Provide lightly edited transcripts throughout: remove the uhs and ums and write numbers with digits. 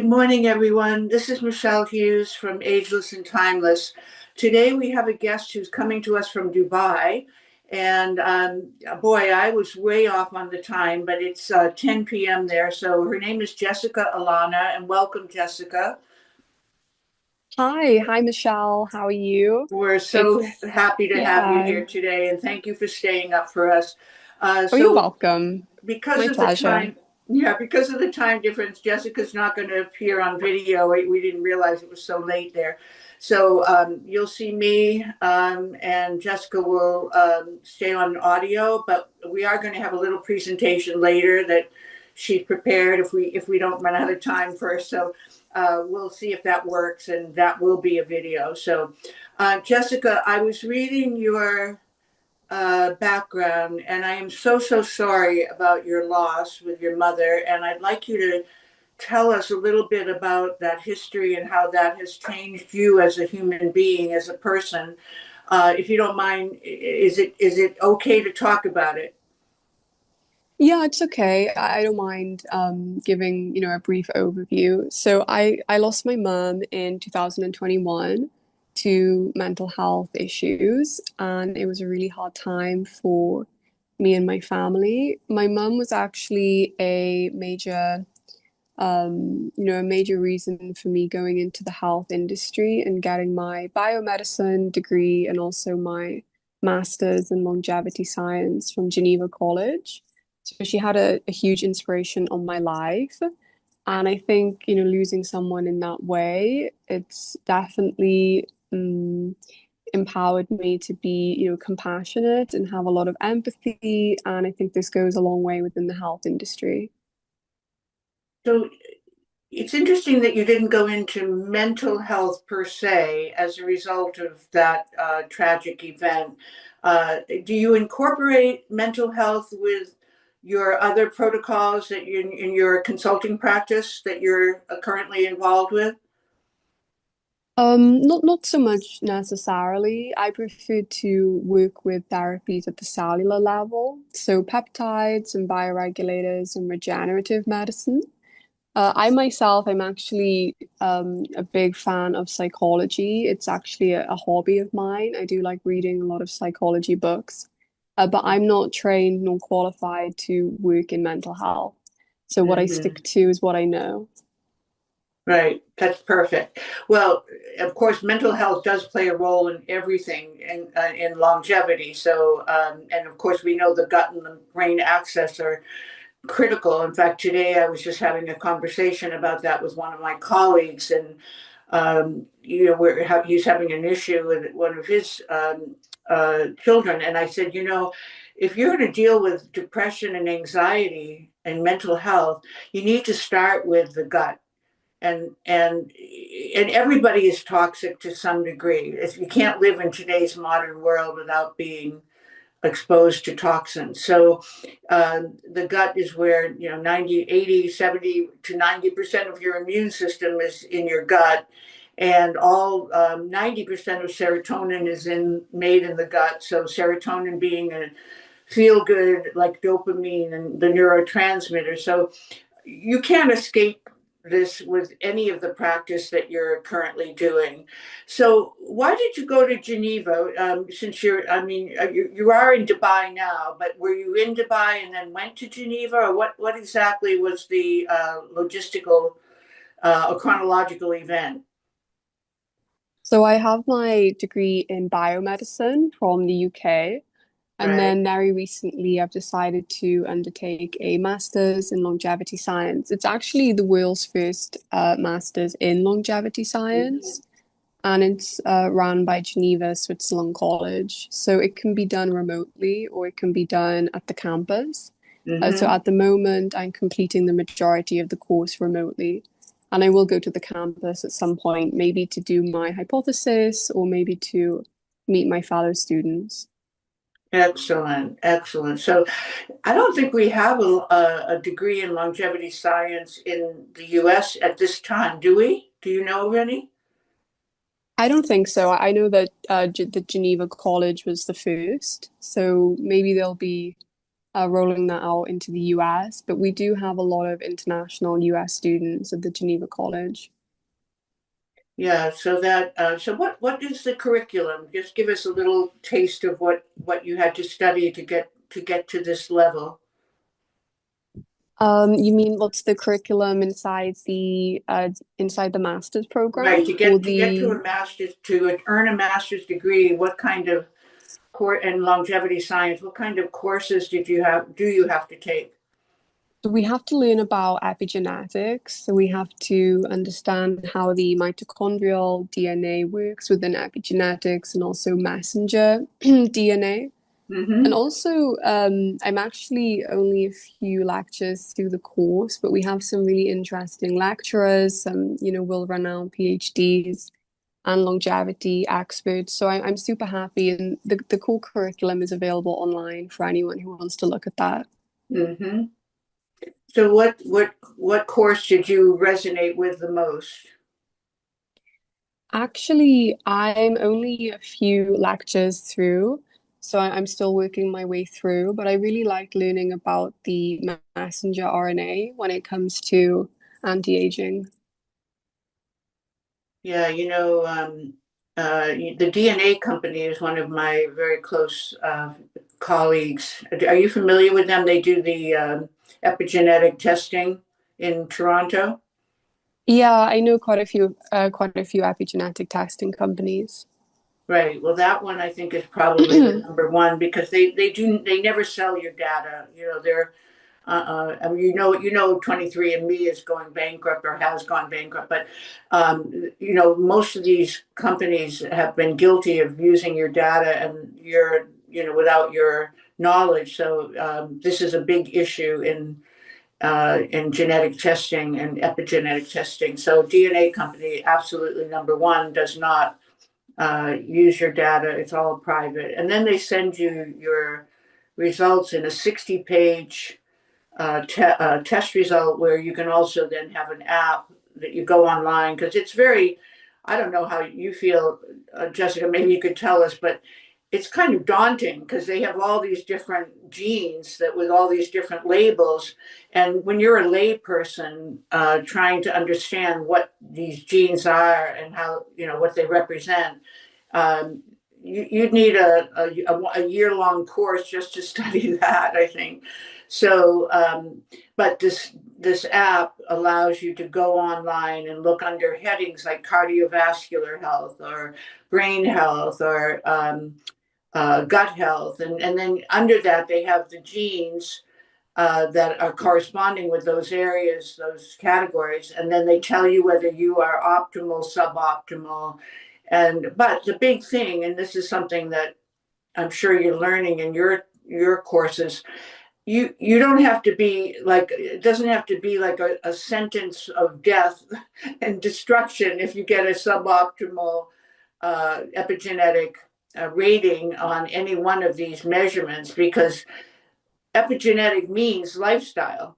morning, everyone. This is Michele Hughes from Ageless and Timeless. Today we have a guest who's coming to us from Dubai. And boy, I was way off on the time, but it's 10 p.m. there. So her name is Jessica Alana, and welcome, Jessica. Hi, Michelle. How are you? We're so It's happy to have you yeah. here today, and thank you for staying up for us. Oh, you're So welcome. because My of the pleasure. time, yeah, because of the time difference, Jessica's not going to appear on video. We didn't realize it was so late there. So you'll see me, and Jessica will stay on audio, but we are going to have a little presentation later that she's prepared if we don't run out of time first. So we'll see if that works, and that will be a video. So Jessica, I was reading your background, and I am so sorry about your loss with your mother. And I'd like you to tell us a little bit about that history and how that has changed you as a human being, as a person. If you don't mind, is it okay to talk about it? Yeah, it's okay. I don't mind giving, a brief overview. So I lost my mom in 2021 to mental health issues, and it was a really hard time for me and my family. My mom was actually a major reason for me going into the health industry and getting my biomedicine degree and also my master's in longevity science from Geneva College. So she had a huge inspiration on my life. And I think, losing someone in that way, it's definitely empowered me to be, compassionate and have a lot of empathy. And I think this goes a long way within the health industry. So it's interesting that you didn't go into mental health per se as a result of that tragic event. Do you incorporate mental health with your other protocols that you in your consulting practice that you're currently involved with? Not so much necessarily. I prefer to work with therapies at the cellular level, so peptides and bioregulators and regenerative medicine. I myself am actually a big fan of psychology. It's actually a hobby of mine. I do like reading a lot of psychology books, but I'm not trained nor qualified to work in mental health. So what I Mhm. stick to is what I know. Right, that's perfect. Well, of course, mental health does play a role in everything in longevity. So, and of course, we know the gut and the brain axis are critical. In fact, today I was just having a conversation about that with one of my colleagues, and he's having an issue with one of his children, and I said, if you're going to deal with depression and anxiety and mental health, you need to start with the gut. And everybody is toxic to some degree. If you can't live in today's modern world without being exposed to toxins. So the gut is where, 90, 80, 70 to 90% of your immune system is in your gut. And all 90% of serotonin is made in the gut. So serotonin being a feel good, like dopamine and the neurotransmitter. So you can't escape this with any of the practice that you're currently doing. So, why did you go to Geneva? Since you are in Dubai now, but were you in Dubai and then went to Geneva, or what exactly was the logistical or chronological event? So I have my degree in biomedicine from the UK. And Right. then very recently, I've decided to undertake a master's in longevity science. It's actually the world's first master's in longevity science, and it's run by Geneva, Switzerland College. So it can be done remotely or it can be done at the campus. So Mm-hmm. at the moment, I'm completing the majority of the course remotely. And I will go to the campus at some point, maybe to do my hypothesis or maybe to meet my fellow students. Excellent, excellent. So, I don't think we have a degree in longevity science in the U.S. at this time, do we? Do you know of any? I don't think so. I know that the Geneva College was the first, so maybe there'll be rolling that out into the US, but we do have a lot of international US students at the Geneva College. Yeah, so that so what is the curriculum? Just give us a little taste of what you had to study to get to this level. You mean what's the curriculum inside the master's Right, program or to get to the a master's to earn a master's degree, what kind of course and longevity science, what kind of courses do you have to take? we have to learn about epigenetics. So we have to understand how the mitochondrial DNA works within epigenetics and also messenger DNA. And Mm-hmm. also, I'm actually only a few lectures through the course, but we have some really interesting lecturers, some, well-renowned PhDs and longevity experts. So I'm super happy, and the core curriculum is available online for anyone who wants to look at that. Mm-hmm. So what course did you resonate with the most? Actually, I'm only a few lectures through, so I'm still working my way through, but I really like learning about the messenger RNA when it comes to anti-aging. Yeah, the DNA company is one of my very close colleagues. Are you familiar with them? They do the epigenetic testing in Toronto. Yeah, I know quite a few epigenetic testing companies. Right. Well, that one I think is probably the number one because they never sell your data. They're I mean, 23andMe is going bankrupt or has gone bankrupt, but most of these companies have been guilty of using your data and without your knowledge. So this is a big issue in genetic testing and epigenetic testing. So DNA company, absolutely number one, does not use your data. It's all private, and then they send you your results in a 60-page test result where you can also then have an app that you go online because it's very, I don't know how you feel, Jessica, maybe you could tell us, but it's kind of daunting because they have all these different genes that with all these different labels. And when you're a layperson trying to understand what these genes are and how, what they represent, um, you'd need a year-long course just to study that, I think. So, but this app allows you to go online and look under headings like cardiovascular health or brain health or gut health, and then under that they have the genes that are corresponding with those areas, those categories, and then they tell you whether you are optimal, suboptimal, and but the big thing, and this is something that I'm sure you're learning in your courses, you don't have to be like it doesn't have to be like a sentence of death and destruction if you get a suboptimal epigenetic rating on any one of these measurements because epigenetic means lifestyle.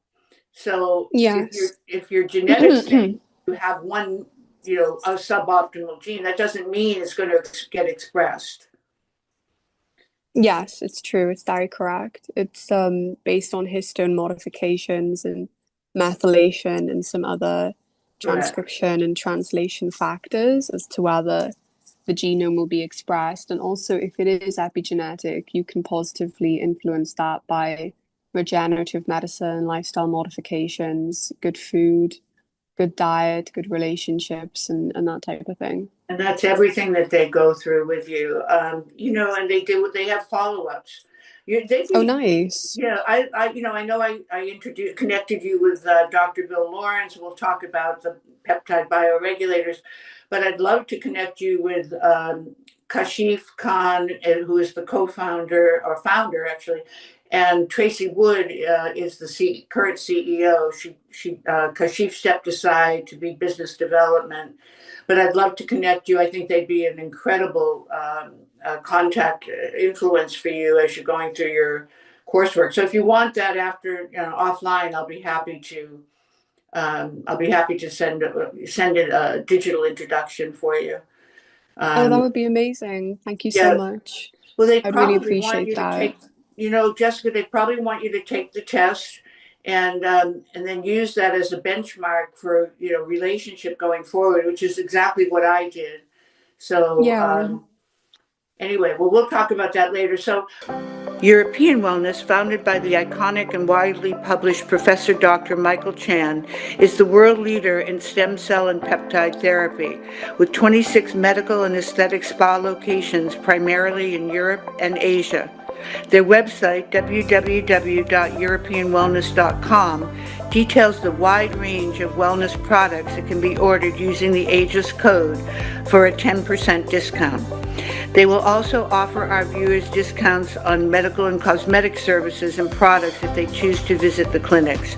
So Yes. if your genetics say you have one, a suboptimal gene, that doesn't mean it's going to get expressed. Yes, it's true. It's very correct. It's based on histone modifications and methylation and some other Correct. transcription and translation factors as to whether the genome will be expressed. And also, if it is epigenetic, you can positively influence that by regenerative medicine, lifestyle modifications, good food, good diet, good relationships, and that type of thing. And that's everything that they go through with you. And they have follow-ups. They'd Oh, be nice. Yeah, I know I introduced connected you with Dr. Bill Lawrence. We'll talk about the peptide bioregulators, but I'd love to connect you with Kashif Khan, who is the co-founder or founder actually, and Tracy Wood is the current CEO. Kashif stepped aside to be business development, but I'd love to connect you. I think they'd be an incredible contact influence for you as you're going through your coursework. So if you want that after offline, I'll be happy to send it a digital introduction for you. Oh, that Um, would be amazing. Thank you so yeah, much. well, they I'd really probably want appreciate you to that. Jessica, they probably want you to take the test and then use that as a benchmark for, relationship going forward, which is exactly what I did. So Yeah. anyway, well, we'll talk about that later. So European Wellness, founded by the iconic and widely published Professor Dr. Michael Chan, is the world leader in stem cell and peptide therapy, with 26 medical and aesthetic spa locations primarily in Europe and Asia. Their website, www.europeanwellness.com, details the wide range of wellness products that can be ordered using the Ageless code for a 10% discount. They will also offer our viewers discounts on medical and cosmetic services and products if they choose to visit the clinics.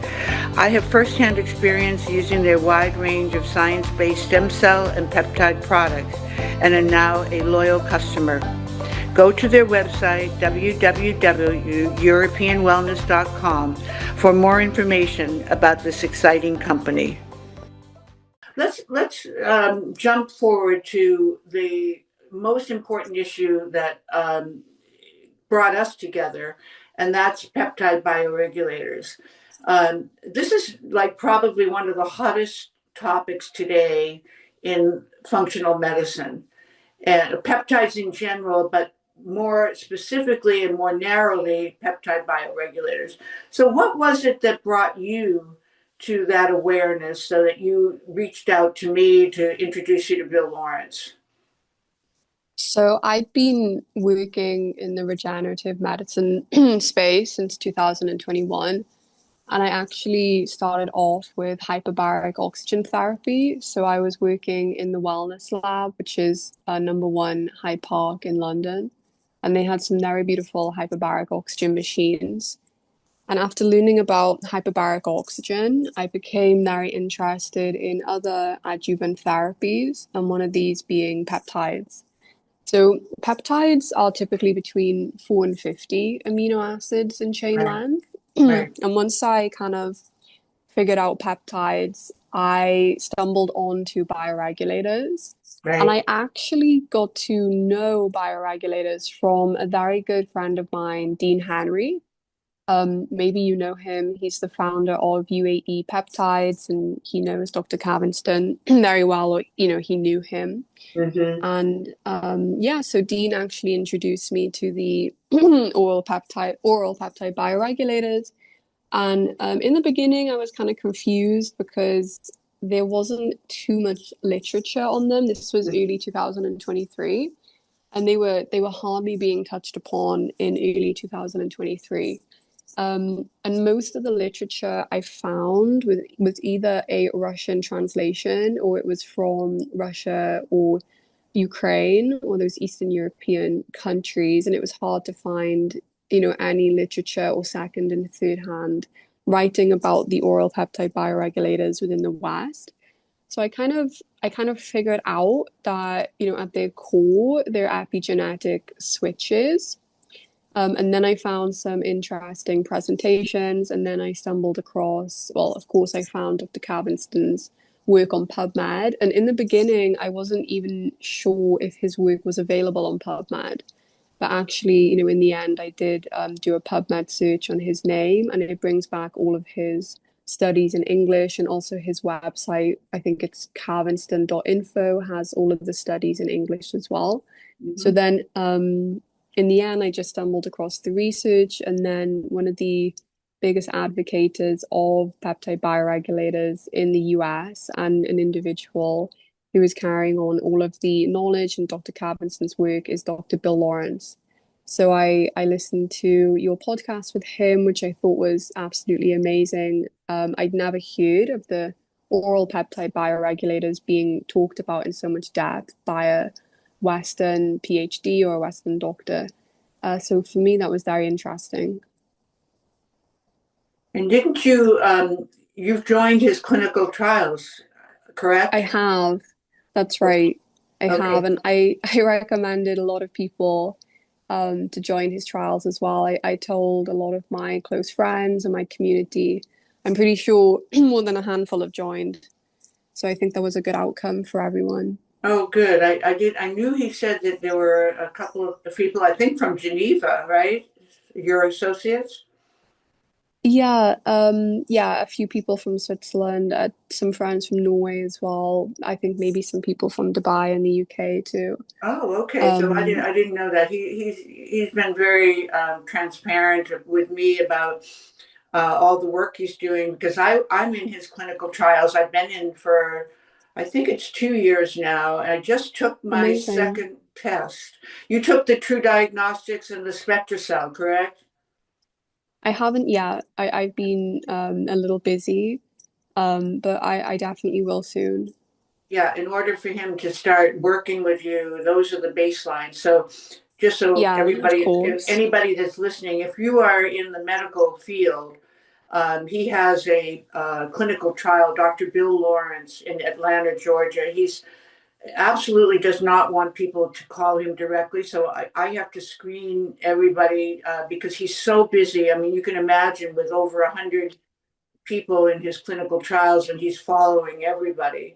I have firsthand experience using their wide range of science-based stem cell and peptide products and am now a loyal customer. Go to their website, www.europeanwellness.com, for more information about this exciting company. Let's jump forward to the most important issue that brought us together, and that's peptide bioregulators. This is like probably one of the hottest topics today in functional medicine and peptides in general, but more specifically and more narrowly, peptide bioregulators. So, what was it that brought you to that awareness so that you reached out to me to introduce you to Bill Lawrence? So I've been working in the regenerative medicine space since 2021. And I actually started off with hyperbaric oxygen therapy. So I was working in the wellness lab, which is number one Hyde Park in London. And they had some very beautiful hyperbaric oxygen machines. And after learning about hyperbaric oxygen, I became very interested in other adjuvant therapies, and one of these being peptides. So peptides are typically between 4 and 50 amino acids in chain Right, length. right, And once I kind of figured out peptides, I stumbled onto bioregulators. And right. I actually got to know bioregulators from a very good friend of mine, Dean Henry. Maybe you know him. He's the founder of UAE Peptides, and he knows Dr. Cavinston very well, or he knew him. Mm-hmm. And yeah, so Dean actually introduced me to the oral peptide bioregulators. And in the beginning, I was kind of confused because there wasn't too much literature on them. This was early 2023, and they were hardly being touched upon in early 2023. And most of the literature I found was either a Russian translation, or it was from Russia or Ukraine or those Eastern European countries, and it was hard to find, any literature or second and third hand writing about the oral peptide bioregulators within the West. So I kind of figured out that, at their core, they're epigenetic switches. And then I found some interesting presentations, and then I stumbled across, well, of course, I found Dr. Cavinston's work on PubMed. And in the beginning, I wasn't even sure if his work was available on PubMed. But actually, in the end, I did do a PubMed search on his name, and it brings back all of his studies in English, and also his website. I think it's cavinston.info, has all of the studies in English as well. So Mm-hmm. then in the end, I just stumbled across the research, and then one of the biggest advocates of peptide bioregulators in the US, and an individual who is carrying on all of the knowledge and Dr. Cavinston's work, is Dr. Bill Lawrence. So I listened to your podcast with him, which I thought was absolutely amazing. I'd never heard of the oral peptide bioregulators being talked about in so much depth by a Western PhD or a Western doctor. So for me, that was very interesting. And didn't you've joined his clinical trials, I correct? have, that's right. I have, Okay. and I recommended a lot of people to join his trials as well. I told a lot of my close friends and my community. I'm pretty sure more than a handful have joined. So I think that was a good outcome for everyone. Oh, good. I knew he said that there were a couple of people, I think from Geneva, right? your associates? Yeah, a few people from Switzerland, some friends from Norway as well. I think maybe some people from Dubai and the UK too. Oh, okay. So Um, I didn't know that. He's been very transparent with me about all the work he's doing because I'm in his clinical trials. I've been in for I think it's 2 years now. I just took my Amazing. second test. You took the True Diagnostics and the SpectraCell, correct? I haven't yet. I've been a little busy, but I definitely will soon. Yeah, in order for him to start working with you, those are the baselines. So, just so Yeah, of everybody, if course. anybody that's listening, if you are in the medical field, he has a clinical trial, Dr. Bill Lawrence in Atlanta, Georgia. He's absolutely does not want people to call him directly. So I have to screen everybody because he's so busy. I mean, you can imagine with over 100 people in his clinical trials and he's following everybody.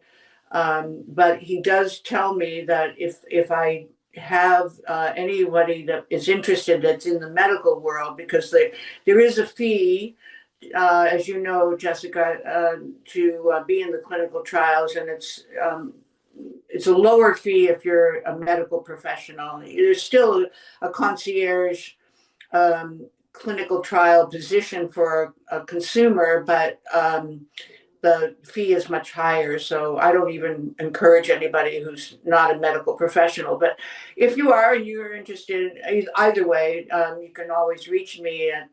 But he does tell me that if I have anybody that is interested that's in the medical world, because there is a fee, as you know, Jessica, to be in the clinical trials, and it's a lower fee if you're a medical professional. There's still a concierge clinical trial position for a consumer, but the fee is much higher. So I don't even encourage anybody who's not a medical professional. But if you are and you're interested, either way, you can always reach me at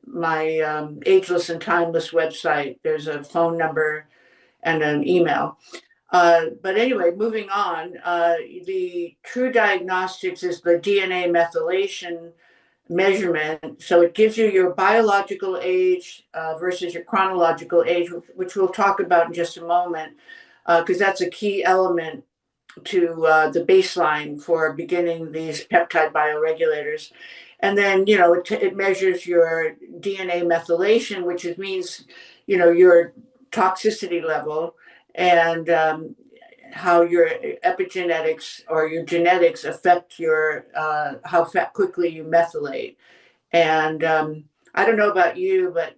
my Ageless and Timeless website. There's a phone number and an email. But anyway, moving on, the True Diagnostics is the DNA methylation measurement. So it gives you your biological age versus your chronological age, which we'll talk about in just a moment, because that's a key element to the baseline for beginning these peptide bioregulators. And then, it measures your DNA methylation, which means, your toxicity level and how your epigenetics or your genetics affect your how quickly you methylate. And I don't know about you, but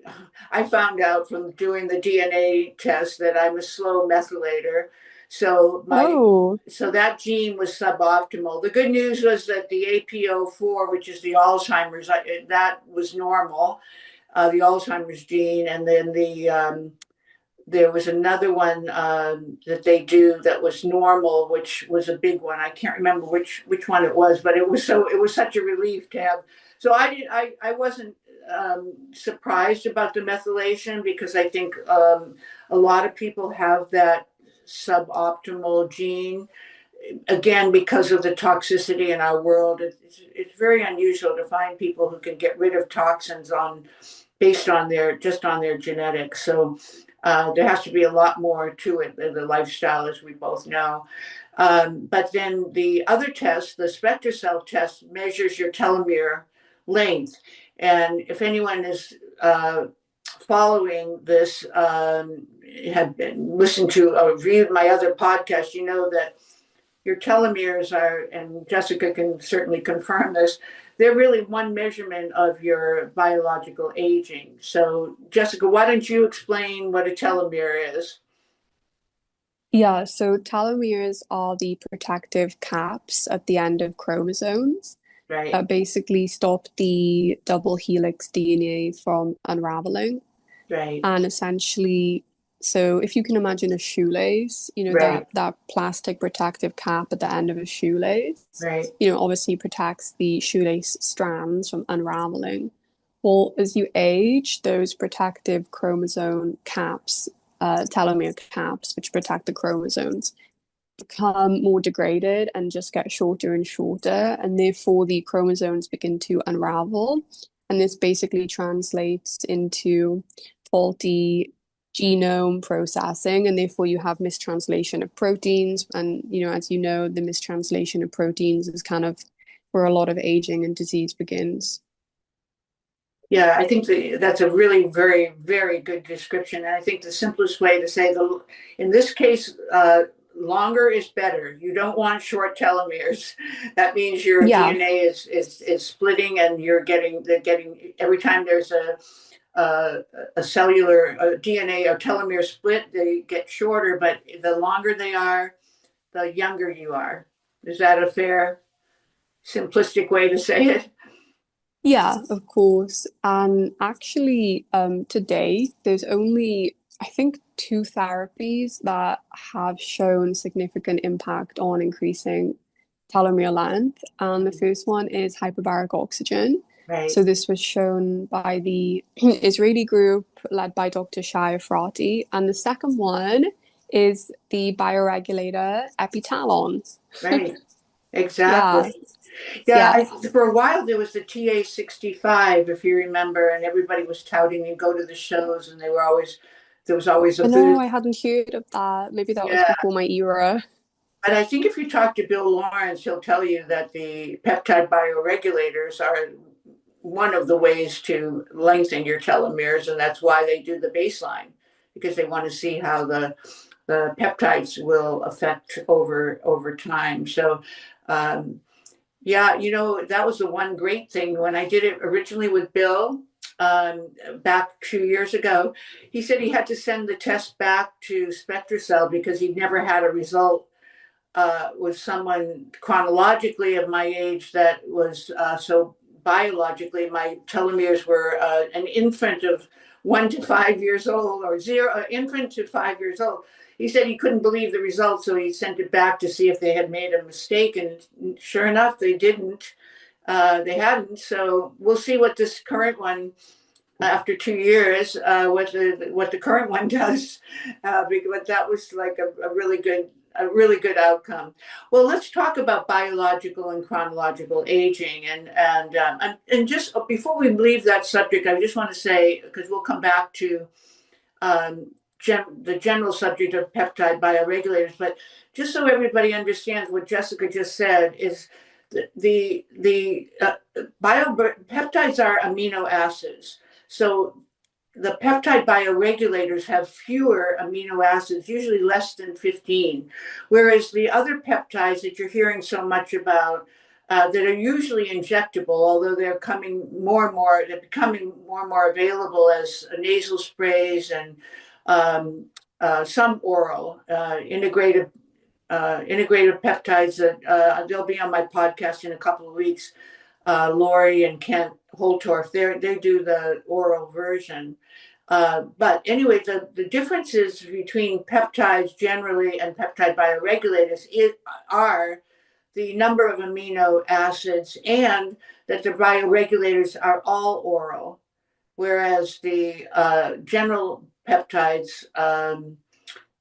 I found out from doing the DNA test that I'm a slow methylator. So my Oh, so that gene was suboptimal. The good news was that the APO4, which is the Alzheimer's, that was normal, the Alzheimer's gene, and then there was another one that they do that was normal, which was a big one. I can't remember which one it was, but it was such a relief to have. So I wasn't surprised about the methylation because I think a lot of people have that suboptimal gene. Again, because of the toxicity in our world, it's very unusual to find people who can get rid of toxins based on their genetics. So there has to be a lot more to it than the lifestyle, as we both know. But then the other test, the SpectraCell test, measures your telomere length. And if anyone is following this, have been listened to or viewed my other podcast, you know that your telomeres are, and Jessica can certainly confirm this, they're really one measurement of your biological aging. So, Jessica, why don't you explain what a telomere is? yeah. So telomeres are the protective caps at the end of chromosomes Right, that basically stop the double helix DNA from unraveling. right, And essentially, so if you can imagine a shoelace, right, that plastic protective cap at the end of a shoelace, right. obviously protects the shoelace strands from unraveling. Well, as you age, those protective chromosome caps, telomere caps, which protect the chromosomes, become more degraded and just get shorter and shorter, and therefore the chromosomes begin to unravel. And this basically translates into faulty genome processing, and therefore you have mistranslation of proteins. And, as you know, the mistranslation of proteins is kind of where a lot of aging and disease begins. Yeah, I think that's a really very, very good description. And I think the simplest way to say in this case, longer is better. You don't want short telomeres. That means your Yeah. DNA is splitting, and you're getting every time there's a cellular DNA or telomere split, they get shorter. But the longer they are, the younger you are. Is that a fair, simplistic way to say it? Yeah, of course. And actually, today there's only, I think, two therapies that have shown significant impact on increasing telomere length. And the first one is hyperbaric oxygen. Right. So this was shown by the Israeli group led by Dr. Shai Efrati. And the second one is the bioregulator epitalon. Right. Yeah, Exactly. Yeah, yeah. for a while there was the TA 65, if you remember, and everybody was touting you go to the shows, and there was always a I know booth. I hadn't heard of that. Maybe that was Yeah, before my era. but I think if you talk to Bill Lawrence, he'll tell you that the peptide bioregulators are one of the ways to lengthen your telomeres, and that's why they do the baseline, because they want to see how the peptides will affect over time. So um, yeah, that was the one great thing when I did it originally with Bill back 2 years ago. He said he had to send the test back to SpectraCell because he'd never had a result with someone chronologically of my age that was so biologically, my telomeres were an infant of 1 to 5 years old, or infant to 5 years old. He said he couldn't believe the results, so he sent it back to see if they had made a mistake, and sure enough, they didn't. They hadn't. So we'll see what this current one, after 2 years, what the current one does, because that was like a really good outcome. Well, let's talk about biological and chronological aging, and just before we leave that subject, I just want to say, because we'll come back to um, the general subject of peptide bioregulators, but just so everybody understands what Jessica just said is the peptides are amino acids. So the peptide bioregulators have fewer amino acids, usually less than 15, whereas the other peptides that you're hearing so much about, that are usually injectable, although they're becoming more and more available as nasal sprays and some oral integrative peptides that they'll be on my podcast in a couple of weeks. Lori and Kent Holtorf, they do the oral version. But anyway, the differences between peptides generally and peptide bioregulators are the number of amino acids, and that the bioregulators are all oral, whereas the general peptides,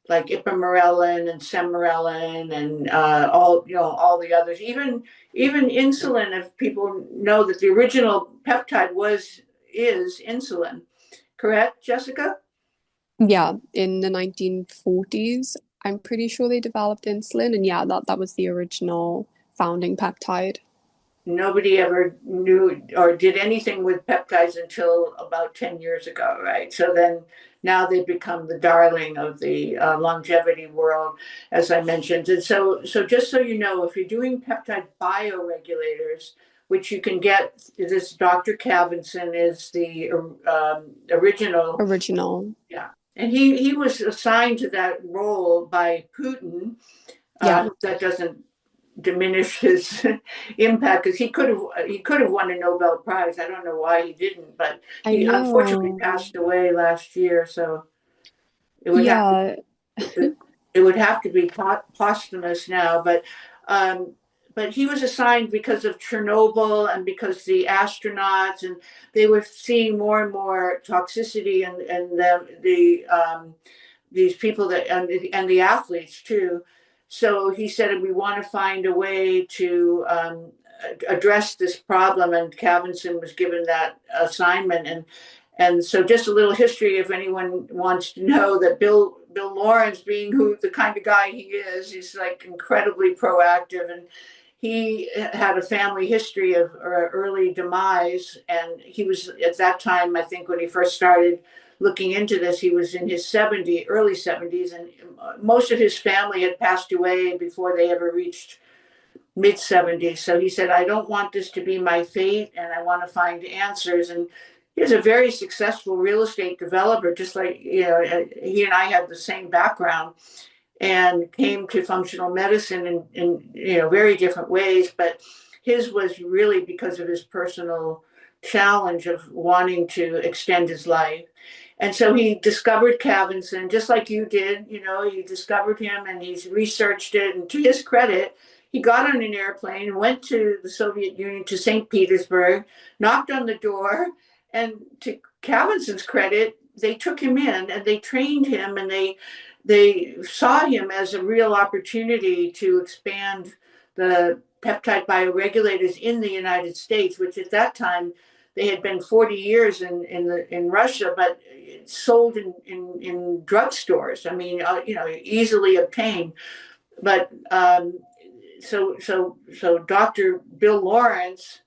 like ipamorelin and sermorelin and all the others, even insulin. If people know that the original peptide is insulin, correct, Jessica? Yeah, in the 1940s, I'm pretty sure they developed insulin, and yeah, that was the original founding peptide. Nobody ever knew or did anything with peptides until about 10 years ago, right? So then now they've become the darling of the longevity world, as I mentioned. And so just so you know, if you're doing peptide bioregulators, which you can get, this Dr. Cavinson is the original. Original. Yeah. And he was assigned to that role by Putin. Yeah, That doesn't diminish his impact, because he could have won a Nobel Prize. I don't know why he didn't, but I he unfortunately know. passed away last year. So it would have to Yeah, it would have to be posthumous now. Um, but he was assigned because of Chernobyl and because the astronauts, and they were seeing more and more toxicity, and these people and the athletes too. So he said, we want to find a way to address this problem, and Cavinson was given that assignment. And so, just a little history, if anyone wants to know, that Bill Lawrence, being the kind of guy he is, he's like incredibly proactive, and he had a family history of early demise, and he was at that time, I think, when he first started looking into this, he was in his early 70s, and most of his family had passed away before they ever reached mid 70s. So he said, I don't want this to be my fate, and I want to find answers. And he was a very successful real estate developer, just like, he and I had the same background, and came to functional medicine in very different ways. But his was really because of his personal challenge of wanting to extend his life. And so he discovered Cavinson, just like you did. You discovered him and he's researched it. And to his credit, he got on an airplane, went to the Soviet Union, to St. Petersburg, knocked on the door. And to Cavinson's credit, they took him in and they trained him, and they saw him as a real opportunity to expand the peptide bioregulators in the United States, which at that time they had been 40 years in Russia, but sold in drugstores. I mean, easily obtained. But so Dr. Bill Lawrence,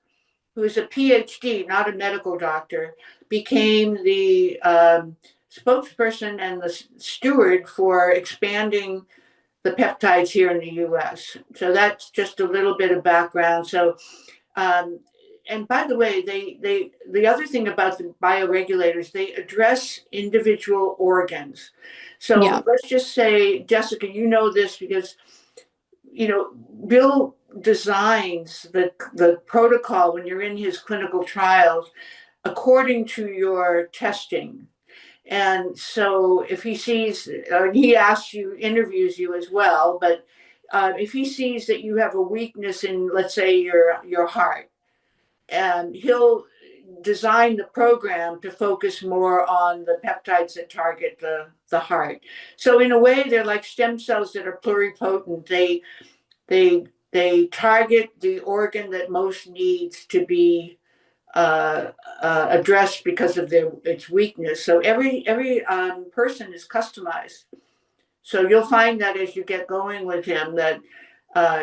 who is a PhD, not a medical doctor, became the spokesperson and the steward for expanding the peptides here in the US. So that's just a little bit of background. So, and by the way, the other thing about the bioregulators, they address individual organs. So Yeah. let's just say, Jessica, you know this because, Bill designs the protocol when you're in his clinical trials according to your testing. And so if he sees, he asks you, interviews you as well, but if he sees that you have a weakness in, let's say, your heart, and he'll design the program to focus more on the peptides that target the heart. So in a way, they're like stem cells that are pluripotent. They target the organ that most needs to be addressed because of its weakness. So every person is customized. So you'll find that as you get going with him, that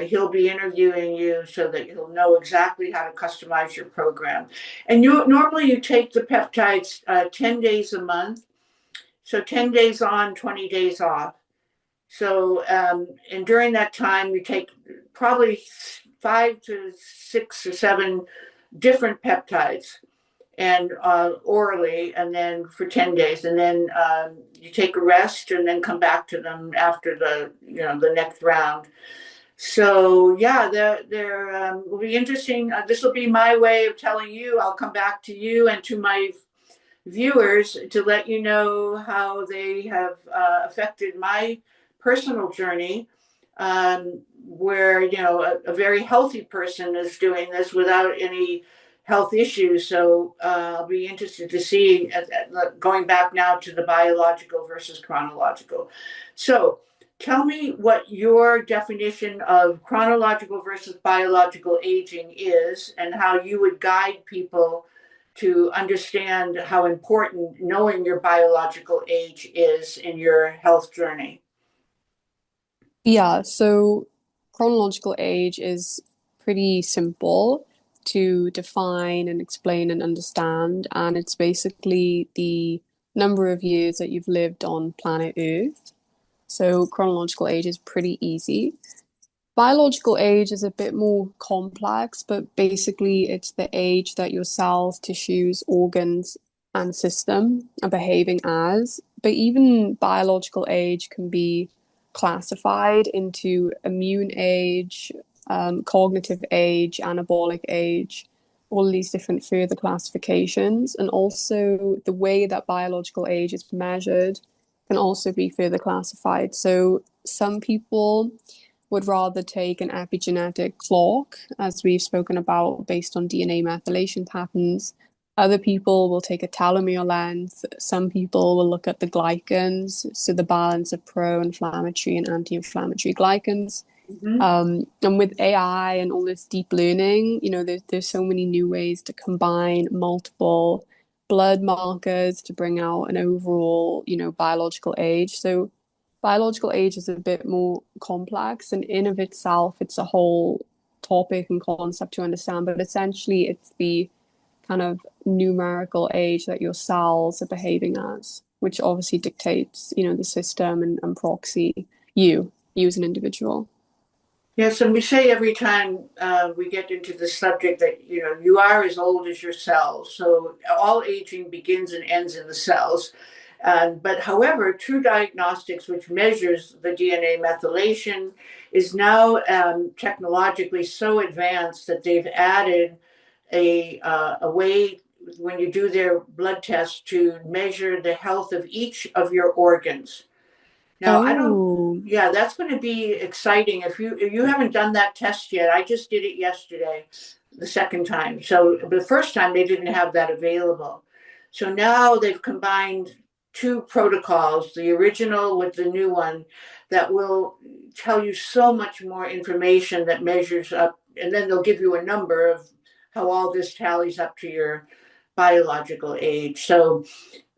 he'll be interviewing you so that he'll know exactly how to customize your program. And normally you take the peptides 10 days a month. So 10 days on, 20 days off. So, and during that time, you take probably 5 to 6 or 7 different peptides, and orally, and then for 10 days, and then you take a rest and then come back to them after the next round. So yeah, there will be interesting. This will be my way of telling you. I'll come back to you and to my viewers to let you know how they have affected my personal journey, where a very healthy person is doing this without any health issues. So I'll be interested to see, going back now to the biological versus chronological. So tell me what your definition of chronological versus biological aging is, and how you would guide people to understand how important knowing your biological age is in your health journey. Yeah, so chronological age is pretty simple to define and explain and understand, and it's basically the number of years that you've lived on planet Earth. So chronological age is pretty easy. Biological age is a bit more complex, but basically it's the age that your cells, tissues, organs, and system are behaving as. But even biological age can be classified into immune age, cognitive age, anabolic age, all these different further classifications. And also the way that biological age is measured can also be further classified. So some people would rather take an epigenetic clock, as we've spoken about, based on DNA methylation patterns. Other people will take a telomere length. Some people will look at the glycans, so the balance of pro-inflammatory and anti-inflammatory glycans. Mm-hmm. And with AI and all this deep learning, there's so many new ways to combine multiple blood markers to bring out an overall, biological age. So biological age is a bit more complex, and in of itself, it's a whole topic and concept to understand. But essentially, it's the kind of numerical age that your cells are behaving as, which obviously dictates, the system and proxy you as an individual. Yes, and we say every time we get into the subject that you are as old as your cells. So all aging begins and ends in the cells. But however, true diagnostics, which measures the DNA methylation, is now technologically so advanced that they've added a way when you do their blood test to measure the health of each of your organs. Now, I don't, Oh, yeah, that's going to be exciting. If you haven't done that test yet, I just did it yesterday, the second time. So the first time they didn't have that available. So now they've combined two protocols, the original with the new one, that will tell you so much more information that measures up, and then they'll give you a number of how all this tallies up to your biological age. So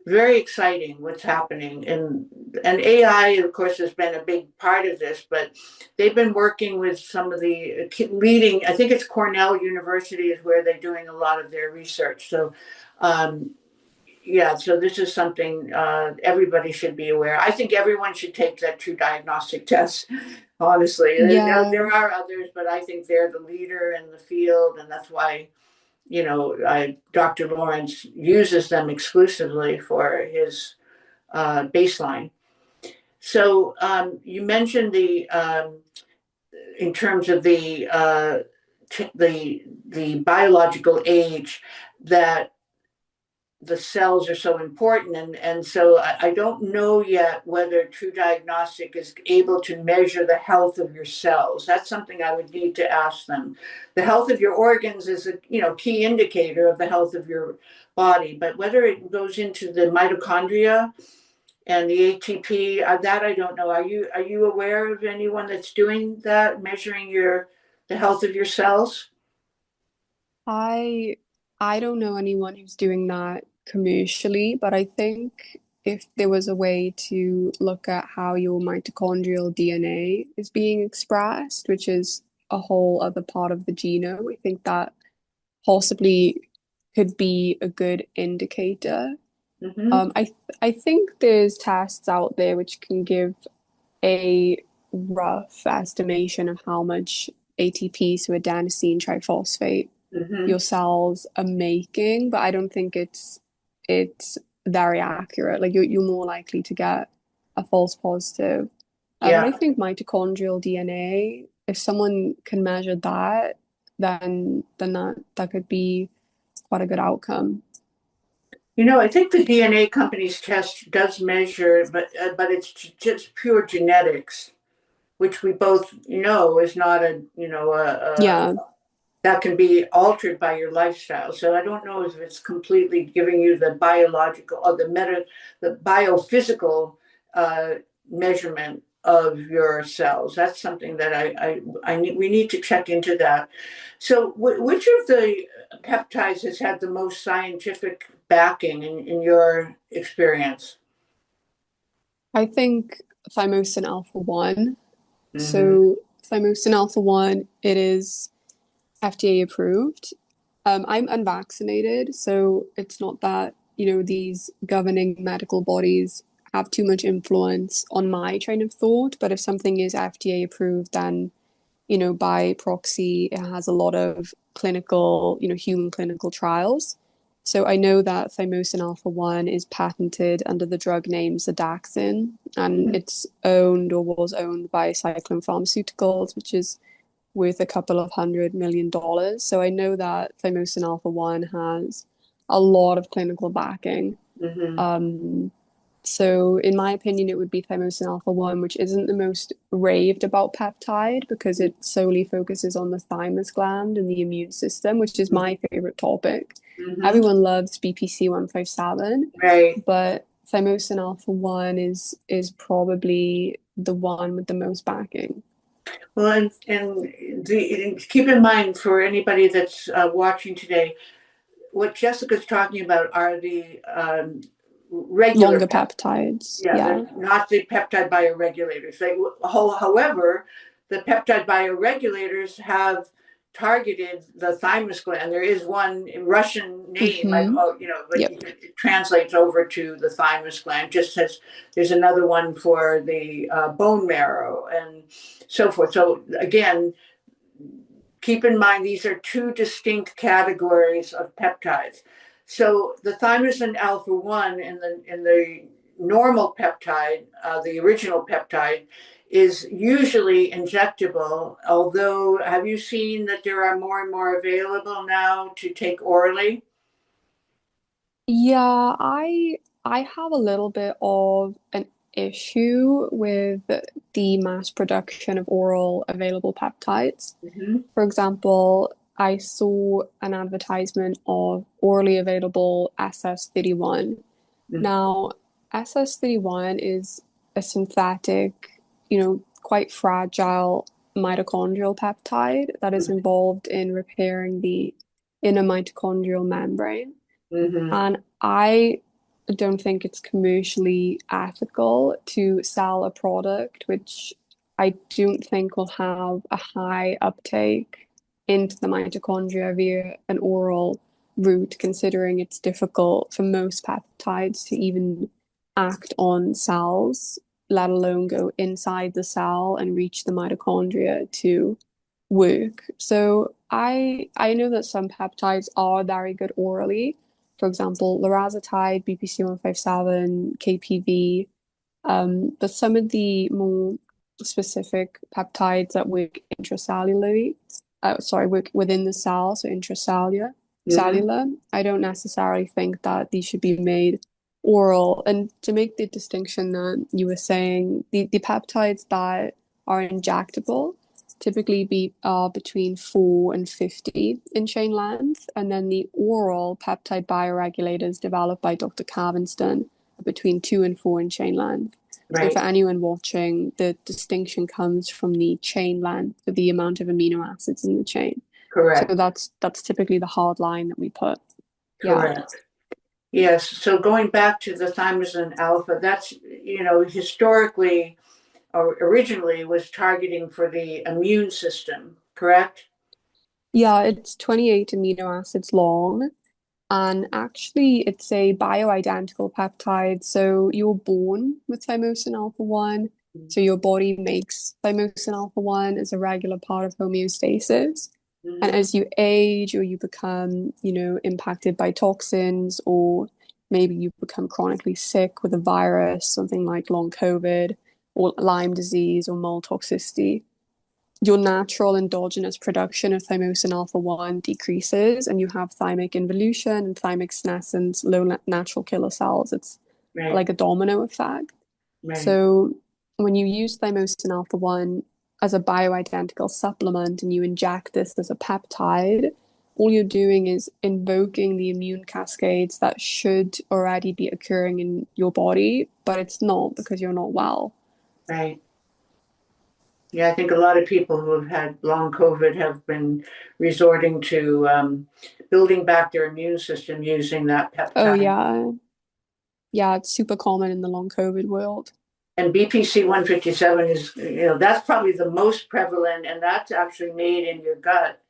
very exciting what's happening, and AI of course has been a big part of this, but they've been working with some of the leading, I think it's Cornell University is where they're doing a lot of their research. So yeah, so this is something everybody should be aware. I think everyone should take that true diagnostic test, honestly. There yeah. are others, but I think they're the leader in the field, and that's why Dr. Lawrence uses them exclusively for his baseline. So you mentioned in terms of the biological age, that the cells are so important, and so I don't know yet whether true diagnostic is able to measure the health of your cells. That's something I would need to ask them. The health of your organs is a key indicator of the health of your body, but whether it goes into the mitochondria and the ATP, that I don't know. Are you aware of anyone that's doing that, measuring the health of your cells? I I don't know anyone who's doing that commercially, but I think if there was a way to look at how your mitochondrial DNA is being expressed, which is a whole other part of the genome, I think that possibly could be a good indicator. Mm-hmm. I think there's tests out there which can give a rough estimation of how much ATP, so adenosine triphosphate, Mm-hmm. your cells are making, but I don't think it's very accurate. Like you're more likely to get a false positive. But I Yeah. think mitochondrial DNA, if someone can measure that, then that could be quite a good outcome. I think the DNA company's test does measure, but it's just pure genetics, which we both know is not Yeah. that can be altered by your lifestyle. So I don't know if it's completely giving you the biological or the biophysical uh, measurement of your cells. That's something that we need to check into that. So which of the peptides has had the most scientific backing in your experience? I think thymosin alpha 1. Mm-hmm. So thymosin alpha 1, it is FDA approved. I'm unvaccinated, so it's not that, these governing medical bodies have too much influence on my train of thought. But if something is FDA approved, then, by proxy, it has a lot of clinical, human clinical trials. So I know that thymosin alpha 1 is patented under the drug name Zadaxin, and it's owned or was owned by Cyclone Pharmaceuticals, which is worth a couple of $100 million. So I know that thymosin alpha 1 has a lot of clinical backing. Mm-hmm. Um, so in my opinion, it would be thymosin alpha 1, which isn't the most raved about peptide because it solely focuses on the thymus gland and the immune system, which is my favorite topic. Mm-hmm. Everyone loves BPC 157, Right. but thymosin alpha 1 is probably the one with the most backing. Well, and keep in mind for anybody that's watching today, what Jessica's talking about are the regular Longer peptides. peptides. Yeah, they're Yeah. not the peptide bioregulators. However, the peptide bioregulators have targeted the thymus gland. There is one Russian name, Mm-hmm. but Yep. it translates over to the thymus gland. Just as there's another one for the bone marrow and so forth. So again, keep in mind these are two distinct categories of peptides. So the thymosin alpha 1 in the normal peptide, the original peptide, is usually injectable, although have you seen that there are more and more available now to take orally? Yeah, I have a little bit of an issue with the mass production of oral available peptides. Mm-hmm. For example, I saw an advertisement of orally available SS31. Now, SS31 is a synthetic, quite fragile mitochondrial peptide that is involved in repairing the inner mitochondrial membrane. Mm-hmm. And I don't think it's commercially ethical to sell a product which I don't think will have a high uptake into the mitochondria via an oral route, considering it's difficult for most peptides to even act on cells, let alone go inside the cell and reach the mitochondria to work. So I know that some peptides are very good orally. For example, lorazepam, BPC-157, KPV, but some of the more specific peptides that work intracellularly, work within the cell, so intracellular, Mm-hmm. cellular, I don't necessarily think that these should be made oral. And to make the distinction that you were saying, the peptides that are injectable typically be between 4 and 50 in chain length, and then the oral peptide bioregulators developed by Dr. Cavinston are between 2 and 4 in chain length. So for Right. anyone watching, the distinction comes from the chain length, so the amount of amino acids in the chain. So Correct. that's typically the hard line that we put. Yeah. Correct. Yes. So going back to the thymosin alpha, that's, historically or originally was targeting for the immune system, correct? Yeah, it's 28 amino acids long. And actually, it's a bioidentical peptide. So you're born with thymosin alpha 1. So your body makes thymosin alpha 1 as a regular part of homeostasis. And Mm-hmm. as you age or you become, impacted by toxins, or maybe you become chronically sick with a virus, something like long COVID or Lyme disease or mold toxicity, your natural endogenous production of thymosin alpha 1 decreases and you have thymic involution and thymic senescence, low natural killer cells. It's Right. like a domino effect. Right. So when you use thymosin alpha 1 as a bioidentical supplement and you inject this as a peptide, all you're doing is invoking the immune cascades that should already be occurring in your body, but it's not because you're not well. Right. Yeah, I think a lot of people who have had long COVID have been resorting to building back their immune system using that Oh, peptide. yeah. Yeah, it's super common in the long COVID world. And BPC 157 is, that's probably the most prevalent, and that's actually made in your gut.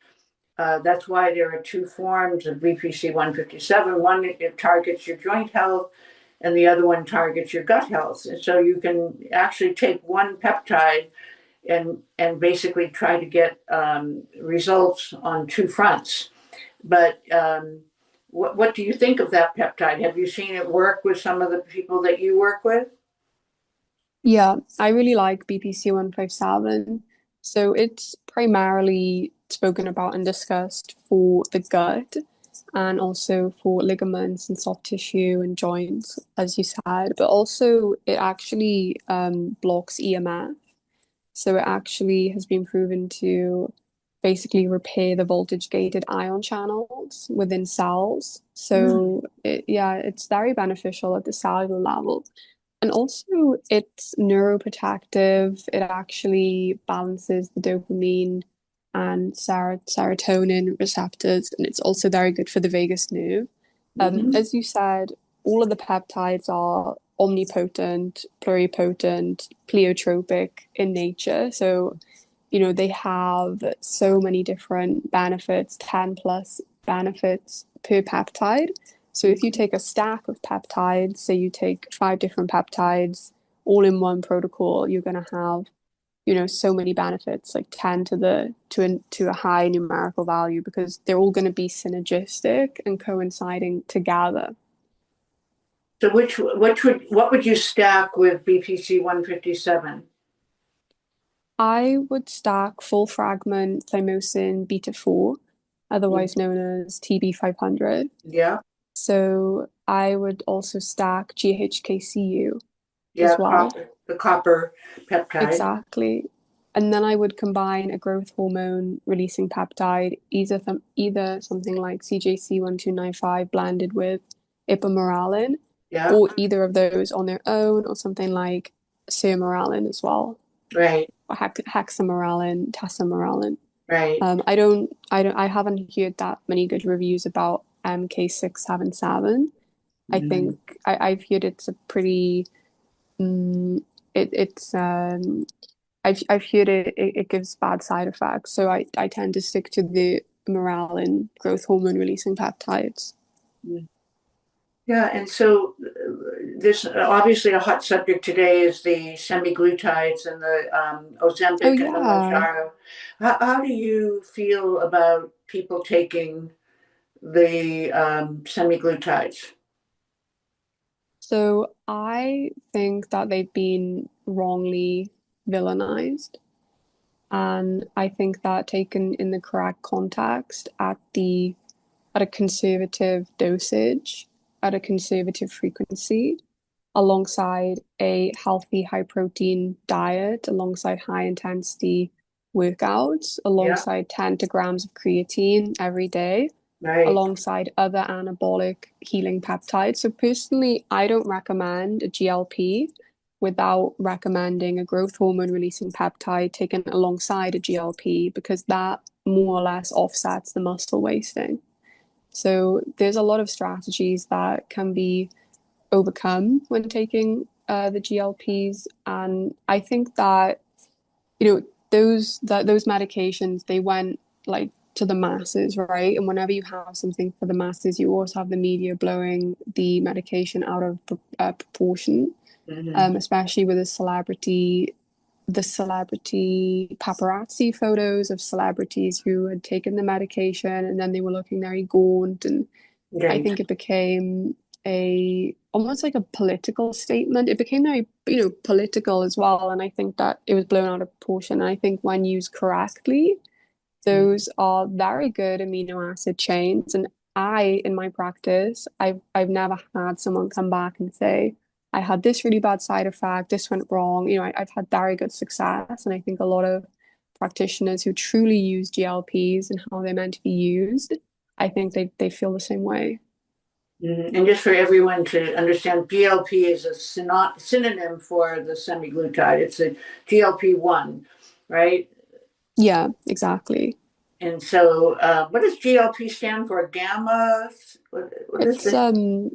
That's why there are two forms of BPC 157. One, it targets your joint health, and the other one targets your gut health. And so you can actually take one peptide and basically try to get results on two fronts. But what do you think of that peptide? Have you seen it work with some of the people that you work with? Yeah, I really like BPC 157. So it's primarily spoken about and discussed for the gut and also for ligaments and soft tissue and joints, as you said, but also it actually blocks EMF. So it actually has been proven to basically repair the voltage gated ion channels within cells. Mm. So yeah, it's very beneficial at the cellular level. And also it's neuroprotective. It actually balances the dopamine and serotonin receptors, and it's also very good for the vagus nerve. Hmm. As you said, all of the peptides are omnipotent, pluripotent, pleiotropic in nature. So they have so many different benefits, 10 plus benefits per peptide. So if you take a stack of peptides, say you take 5 different peptides all in one protocol, you're going to have, so many benefits, like 10 to a high numerical value, because they're all going to be synergistic and coinciding together. So what would you stack with BPC 157? I would stack full fragment thymosin beta 4, otherwise known as TB500. Yeah, So I would also stack GHKCU yeah, as well. the copper peptide. Exactly. And then I would combine a growth hormone releasing peptide, either something like CJC1295 blended with ipamorelin, Yeah, or either of those on their own, or something like sermorelin as well, right, or hexamorelin, tesamorelin. right. I haven't heard that many good reviews about MK677. I Mhm. think I've heard it's a pretty, um, it's I've heard it gives bad side effects, so I tend to stick to the morelin growth hormone releasing peptides. Yeah, and so this obviously a hot subject today is the semiglutides and the Oh Ozempic and the yeah. Mounjaro. How do you feel about people taking the semiglutides? So I think that they've been wrongly villainized. And I think that taken in the correct context at a conservative dosage, at a conservative frequency, alongside a healthy high protein diet, alongside high intensity workouts, Yeah, alongside 10 grams of creatine every day, right. alongside other anabolic healing peptides. So personally, I don't recommend a GLP without recommending a growth hormone releasing peptide taken alongside a GLP, because that more or less offsets the muscle wasting. So there's a lot of strategies that can be overcome when taking the GLPs, and I think that those medications, they went like to the masses, right? And whenever you have something for the masses, you also have the media blowing the medication out of proportion, Hmm. especially with the celebrity paparazzi photos of celebrities who had taken the medication and then they were looking very gaunt, and I Right. think it became a almost like a political statement. It became very, political as well. And I think that it was blown out of proportion. And I think when used correctly, Mhm. those are very good amino acid chains. And in my practice, I've never had someone come back and say, I had this really bad side effect, this went wrong. I've had very good success. And I think a lot of practitioners who truly use GLPs and how they're meant to be used, I think they feel the same way. Mhm. And just for everyone to understand, GLP is a synonym for the semiglutide. It's a GLP-1, right? Yeah, exactly. And so, what does GLP stand for? Gamma? What is It's the?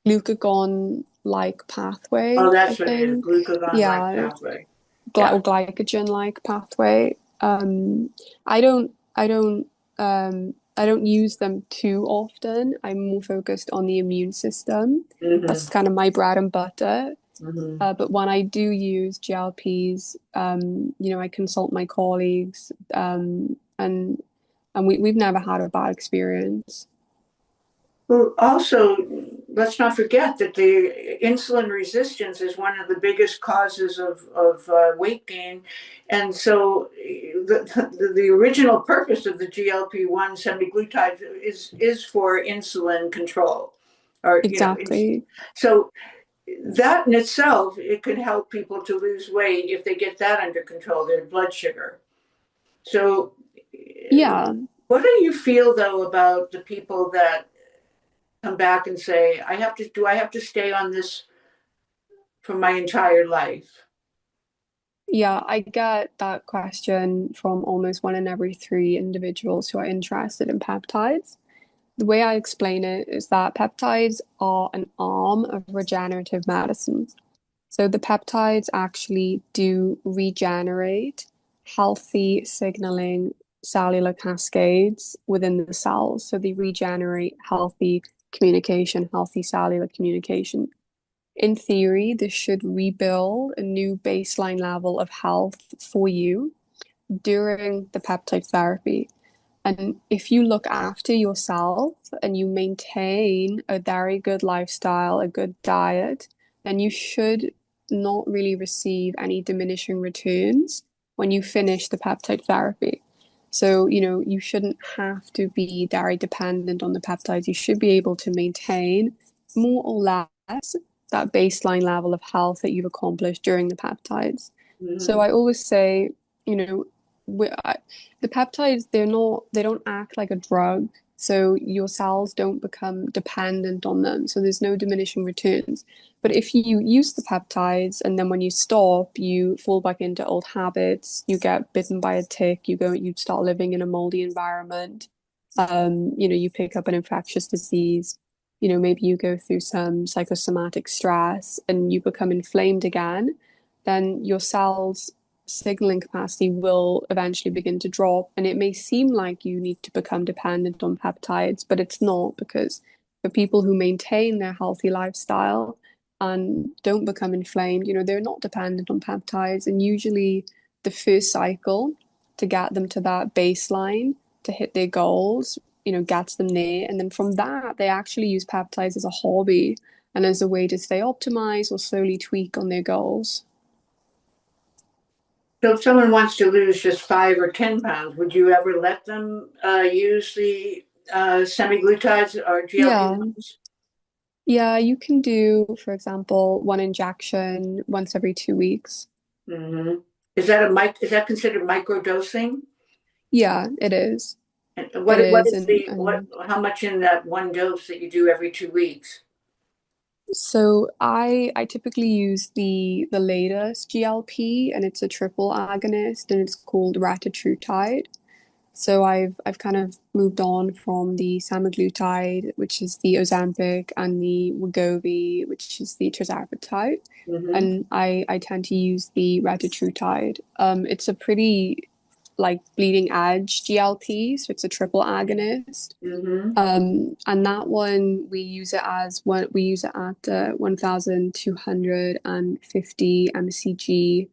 glucagon like Oh, pathway, I that's what it is. think. Glucagon-like Yeah, pathway. Yeah. or glycogen like pathway. I don't I don't I don't use them too often. I'm more focused on the immune system. Hmm. That's kind of my bread and butter. Hmm. But when I do use GLPs, I consult my colleagues, and we've never had a bad experience. Well, also, let's not forget that the insulin resistance is one of the biggest causes of weight gain. And so the original purpose of the GLP-1 semaglutide is for insulin control. Or, Exactly. so that in itself, it could help people to lose weight if they get that under control, their blood sugar. So, Yeah. what do you feel though about the people that come back and say, do I have to stay on this for my entire life? Yeah, I get that question from almost one in every three individuals who are interested in peptides. The way I explain it is that peptides are an arm of regenerative medicine. So the peptides actually do regenerate healthy signaling cellular cascades within the cells. So they regenerate healthy communication, healthy cellular communication. In theory, this should rebuild a new baseline level of health for you during the peptide therapy. And if you look after yourself and you maintain a very good lifestyle, a good diet, then you should not really receive any diminishing returns when you finish the peptide therapy. So, you shouldn't have to be very dependent on the peptides. You should be able to maintain more or less that baseline level of health that you've accomplished during the peptides. So Mhm. I always say, you know, we, the peptides, they don't act like a drug. So your cells don't become dependent on them. So there's no diminishing returns. But if you use the peptides and then when you stop, you fall back into old habits, you get bitten by a tick, you start living in a moldy environment, you pick up an infectious disease, maybe you go through some psychosomatic stress and you become inflamed again, then your cells signaling capacity will eventually begin to drop. And it may seem like you need to become dependent on peptides, but it's not, because for people who maintain their healthy lifestyle and don't become inflamed, they're not dependent on peptides. And usually the first cycle to get them to that baseline to hit their goals, gets them there. And then from that, they actually use peptides as a hobby and as a way to stay optimized or slowly tweak on their goals. So if someone wants to lose just 5 or 10 pounds, would you ever let them use the semaglutides or Yeah, GLP-1s? yeah, you can do, for example, one injection once every 2 weeks. Hmm. Is that considered microdosing? Yeah, it is. And It what is. is how much in that one dose that you do every 2 weeks? So I typically use the latest GLP, and it's a triple agonist and it's called retatrutide. So I've kind of moved on from the semaglutide, which is the Ozempic, and the Wegovy, which is the tirzepatide, Hmm. and I tend to use the retatrutide. It's a pretty like bleeding edge GLP, so it's a triple agonist. Hmm. And that one we use it at 1,250 mcg,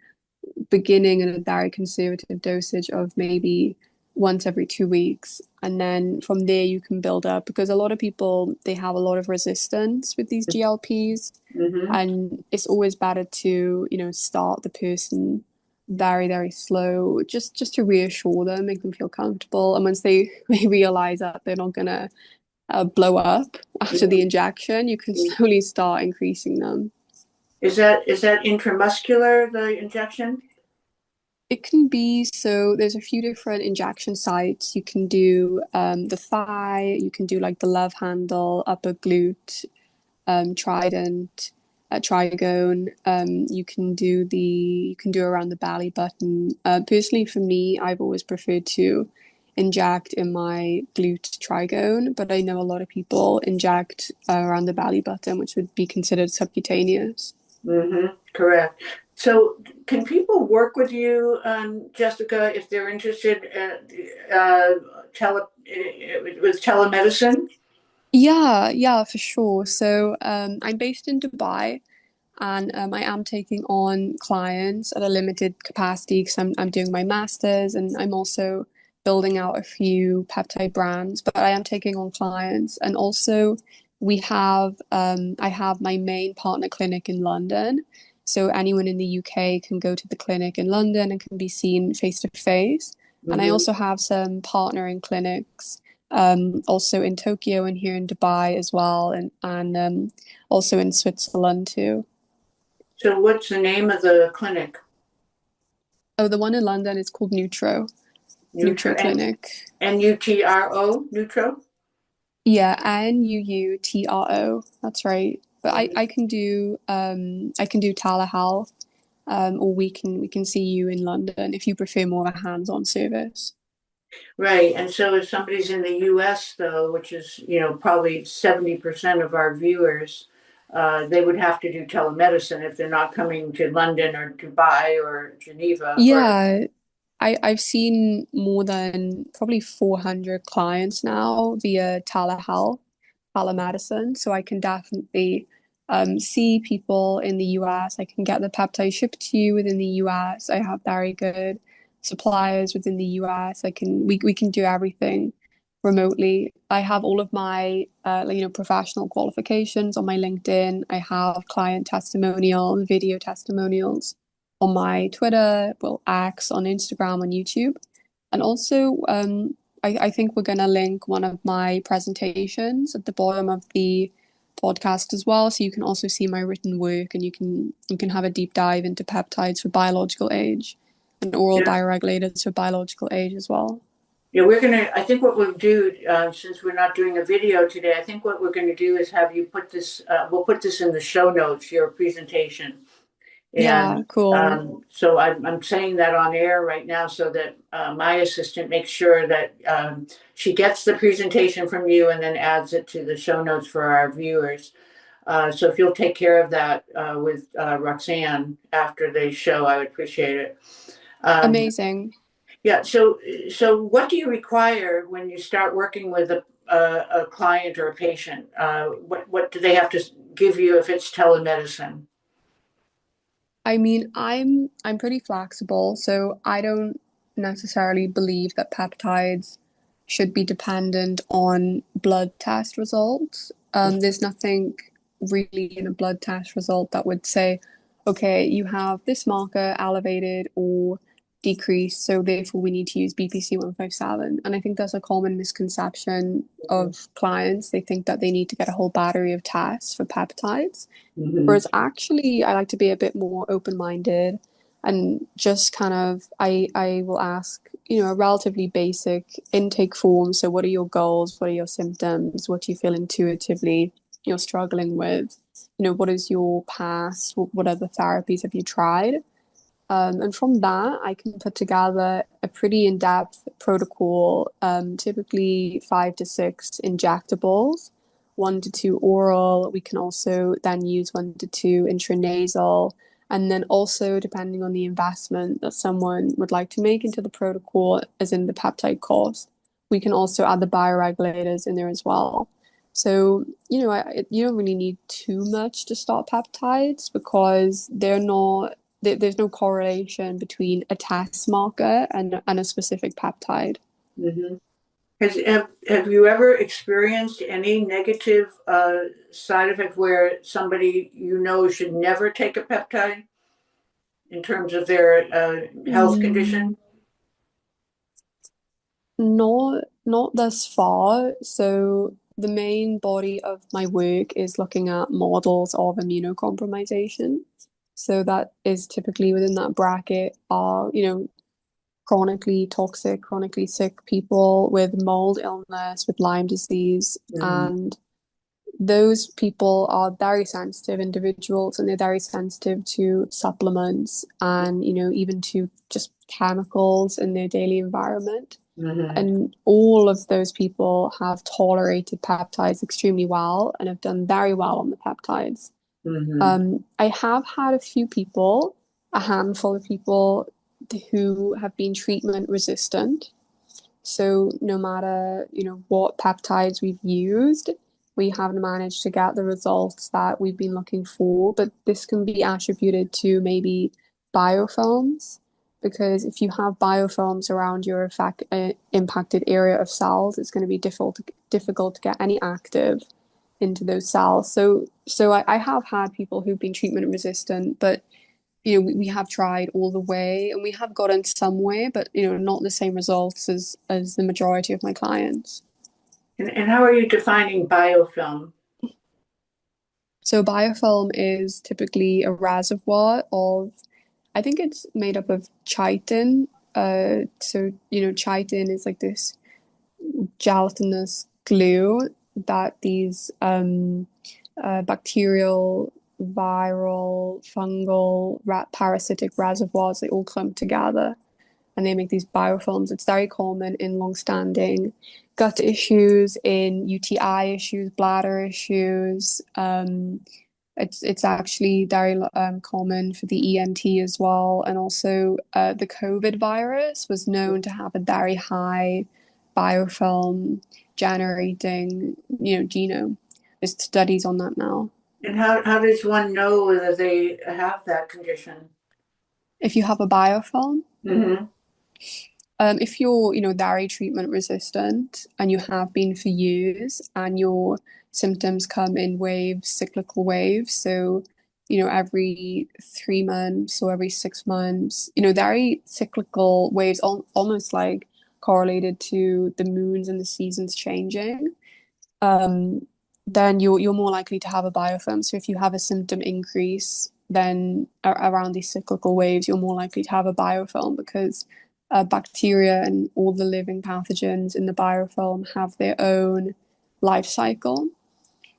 beginning at a very conservative dosage of maybe once every 2 weeks. And then from there you can build up, because a lot of people, they have a lot of resistance with these GLPs. Hmm. And it's always better to, start the person very, very slow, just to reassure them, make them feel comfortable. And once they, they realize that they're not gonna blow up after the injection, you can slowly start increasing them. Is that intramuscular, the injection? It can be, so there's a few different injection sites. You can do the thigh, you can do like the love handle, upper glute, trident, trigone. You can do around the belly button. Personally, for me, I've always preferred to inject in my glute trigone, but I know a lot of people inject around the belly button, which would be considered subcutaneous. Hmm. Correct. So, can people work with you, Jessica, if they're interested with telemedicine? Yeah, yeah, for sure. So I'm based in Dubai, and I am taking on clients at a limited capacity because I'm doing my master's and I'm also building out a few peptide brands, but I am taking on clients. And also I have my main partner clinic in London. So anyone in the UK can go to the clinic in London and can be seen face to face. And I Hmm. also have some partnering clinics also in Tokyo and here in Dubai as well, and also in Switzerland too. So, what's the name of the clinic? Oh, the one in London is called Nutro Nutro Clinic. Nutro Nutro. Yeah, NUUTRO. That's right. But I can do telehealth, or we can see you in London if you prefer more of a hands-on service. Right. And so if somebody's in the US, though, which is, probably 70% of our viewers, they would have to do telemedicine if they're not coming to London or Dubai or Geneva or. Yeah, I've seen more than probably 400 clients now via telehealth, telemedicine. So I can definitely see people in the US. I can get the peptide shipped to you within the US. I have very good suppliers within the US. We can do everything remotely. I have all of my professional qualifications on my LinkedIn. I have client testimonials, video testimonials on my Twitter, well, X, on Instagram, on YouTube. And also, I think we're going to link one of my presentations at the bottom of the podcast as well. So you can also see my written work and you can have a deep dive into peptides for biological age and oral Yeah. bioregulators for biological age as well. Yeah, I think what we'll do, since we're not doing a video today, I think what we're going to do is have you put this, we'll put this in the show notes, your presentation. Yeah, And cool. so I'm saying that on air right now so that my assistant makes sure that she gets the presentation from you and then adds it to the show notes for our viewers. So if you'll take care of that with Roxanne after the show, I would appreciate it. Amazing. Yeah. So what do you require when you start working with a client or a patient? What do they have to give you if it's telemedicine? I mean, I'm pretty flexible, so I don't necessarily believe that peptides should be dependent on blood test results. There's nothing really in a blood test result that would say, okay, you have this marker elevated or decreased, so therefore we need to use BPC 157. And I think that's a common misconception of clients. They think that they need to get a whole battery of tests for peptides. Mhm. Whereas actually, I like to be a bit more open-minded and just kind of I will ask, a relatively basic intake form. So what are your goals? What are your symptoms? What do you feel intuitively you're struggling with? What is your past? What other therapies have you tried? And from that, I can put together a pretty in-depth protocol, typically 5 to 6 injectables, 1 to 2 oral. We can also then use 1 to 2 intranasal. And then also, depending on the investment that someone would like to make into the protocol, as in the peptide cost, we can also add the bioregulators in there as well. So, you don't really need too much to start peptides because there's no correlation between a test marker and a specific peptide. Mhm. Have you ever experienced any negative side effect where somebody should never take a peptide in terms of their health Mm, condition? not thus far. So the main body of my work is looking at models of immunocompromisation. So that is typically within that bracket are, chronically toxic, chronically sick people with mold illness, with Lyme disease, Mhm. and those people are very sensitive individuals and they're very sensitive to supplements and even to just chemicals in their daily environment. Mhm. And all of those people have tolerated peptides extremely well and have done very well on the peptides. Mhm. I have had a handful of people who have been treatment resistant. So no matter, what peptides we've used, we haven't managed to get the results that we've been looking for. But this can be attributed to maybe biofilms, because if you have biofilms around your impacted area of cells, it's going to be difficult to get any active into those cells. So I have had people who've been treatment resistant, but we have tried all the way and we have gotten somewhere, but not the same results as the majority of my clients. And how are you defining biofilm? So biofilm is typically a reservoir of, I think it's made up of chitin. So chitin is like this gelatinous glue that these bacterial, viral, fungal, parasitic reservoirs, they all clump together and they make these biofilms. It's very common in long-standing gut issues, in UTI issues, bladder issues, It's actually very common for the ENT as well, and also the COVID virus was known to have a very high biofilm generating, genome. There's studies on that now. And how does one know whether they have that condition? If you have a biofilm, Hmm. if you're, dairy treatment resistant and you have been for years and your symptoms come in waves, cyclical waves, so, every 3 months or every 6 months, dairy cyclical waves almost like correlated to the moons and the seasons changing, um, then you're more likely to have a biofilm. So if you have a symptom increase, then around these cyclical waves, you're more likely to have a biofilm because bacteria and all the living pathogens in the biofilm have their own life cycle.